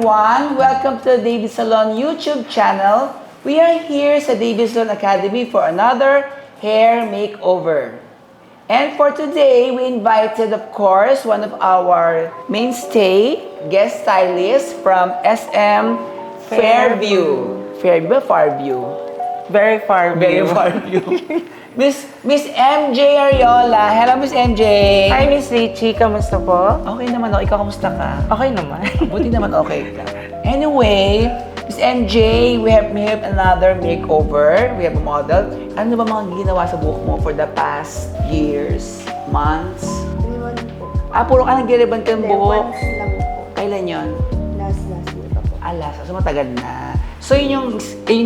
everyone! Welcome to the David Salon YouTube channel. We are here sa David Salon Academy for another hair makeover. And for today, we invited, of course, one of our mainstay guest stylists from SM Fairview. Fairview? Very far Very view. far view. Miss MJ Ariola. Hello, Miss MJ. Hi, Miss Richie. Kamusta po? Okay naman ako. Ikaw, kamusta ka? Okay naman. Buti naman okay ka. Anyway, Miss MJ, we have another makeover. We have a model. Ano ba mga ginawa sa buhok mo for the past years, months? Iniwan po. Puro ka nag-ribbon ka ng Hindi, buhok. once lang po. Kailan yun? Last year pa po. So matagal na. So yun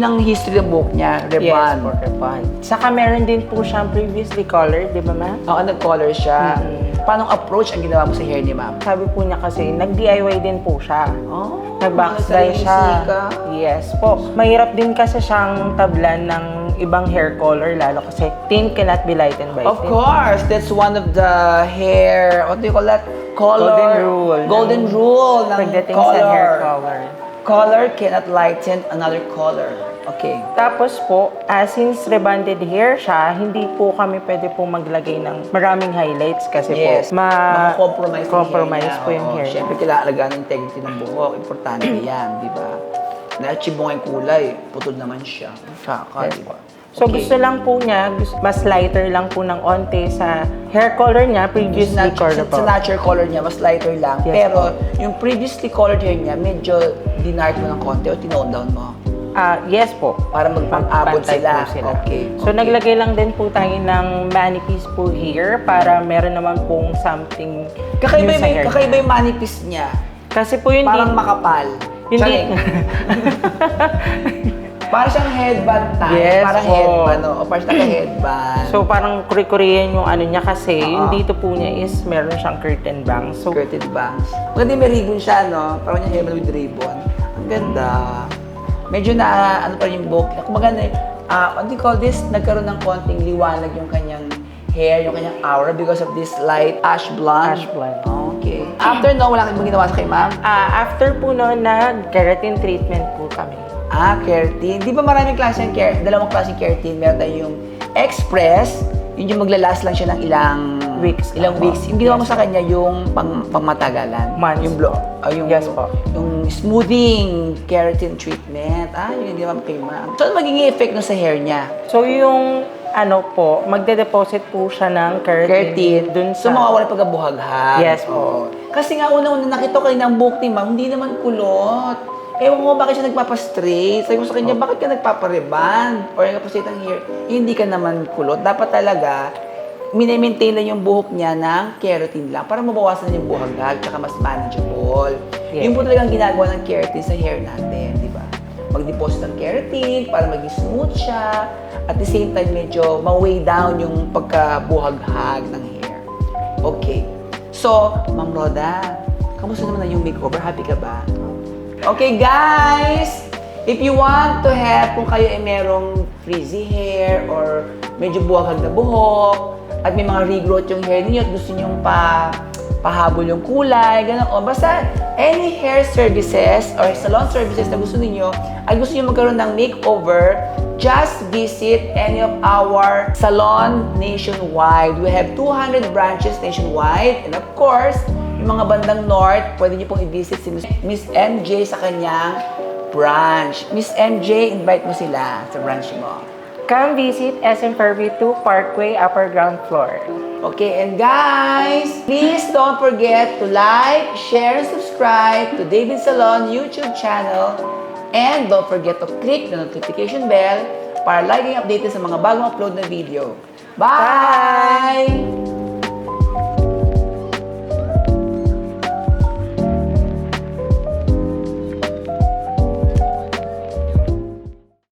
ang history ng buhok niya, Yes, ribbon. for ribbon. Saka meron din po siyang previously colored, di ba ma'am? Oo, nag-color siya. Mhm. Paano approach ang ginawa mo sa hair ni ma'am? Sabi po niya kasi, nag-DIY din po siya. Oh, Nag-box dye siya. Yes po. Mahirap din kasi siyang tablan ng ibang hair color, lalo kasi tint cannot be lightened by Of tint. course, that's one of the hair, what do you call that? Color. Golden rule. Golden rule ng Pagdating color. sa hair color. Color cannot lighten another color. Okay. Tapos po, since rebonded hair siya, hindi po kami pwede po maglagay ng maraming highlights kasi Yes. po, Maka-compromise compromise po yung Oo, hair niya. Siyempre, kailangan alagaan ang integrity ng buhok. Importante yan, di ba? Na-achieve mo nga yung kulay, putol naman siya. Kaka, Yes di ba? So Okay. gusto lang po niya, mas lighter lang po ng onte sa hair color niya, previously color po. Sa natural color niya, mas lighter lang. Yes, Pero, yung previously colored hair niya, medyo dinark mo ng konti o tinone down mo. Yes po. Para magpang-abot Pantay sila. po Okay. So naglagay lang din po tayo ng manipis po here para meron naman pong something Kakaiba new sa hair yung niya. manipis niya. Kasi po yun Parang din, makapal. Hindi. Charing. Parang siyang headband tayo. Yes, Parang po. headband, o parang naka-headband. So parang kuri-kuriyan yung ano niya kasi Oo. yung dito po niya is meron siyang curtain bangs. So Curtain bangs. Maganda may ribbon siya, no? Parang yung headband with ribbon. Ang ganda. Medyo na, ano pa rin yung buhok. Kung maganda, what do you call this? Nagkaroon ng konting liwanag yung kanyang hair, yung kanyang aura because of this light ash blonde. Ash blonde. Okay. After no, wala kang ginawa sa kay ma'am? after po noon, nag-keratin treatment po kami. Keratin. Di ba maraming klase ng dalawang klaseng keratin? Meron tayong express, yun yung maglalas lang siya ng ilang Weeks. weeks. Yung ginawa mo sa kanya yung pangmatagalan. Months Yung yung, Yes po. Yung smoothing keratin treatment. Yun yung ginawa mo kay ma'am. So, ano magiging effect nun sa hair niya? So yung ano po, magde-deposit po siya ng keratin dun sa... So, mawawala pagkabuhaghag. Yes po. Kasi nga, unang-una nakita ko kayo ng buhok ni ma'am, hindi naman kulot. Ewan ko bakit siya nagpapastraight. Sabi ko sa kanya, bakit ka nagpapareband? Or nagpapastraight ang hair? Hindi ka naman kulot. Dapat talaga, minimaintain lang yung buhok niya ng keratin lang para mabawasan yung buhaghag tsaka mas manageable. Yes. Yun po talagang ginagawa ng keratin sa hair natin, di ba? Mag-deposit ng keratin para maging smooth siya. At the same time, medyo ma-weigh down yung pagkabuhaghag ng hair. Okay. So, Ma'am Roda, kamusta naman na yung makeover? Happy ka ba? Okay, guys! If you want to have, kung kayo ay merong frizzy hair or medyo buhaghag na buhok, at may mga regrowth yung hair ninyo at gusto nyong pahabol yung kulay, gano'n. O basta, any hair services or salon services na gusto ninyo, at gusto nyo magkaroon ng makeover, just visit any of our salon nationwide. We have 200 branches nationwide. And of course, yung mga bandang north, pwede nyo pong i-visit si Miss MJ sa kanyang branch. Miss MJ, invite mo sila sa branch mo. Come visit SM Fairview 2 Parkway, upper ground floor. Okay, and guys, please don't forget to like, share, and subscribe to David Salon YouTube channel. And don't forget to click the notification bell para laging updated sa mga bagong upload na video. Bye!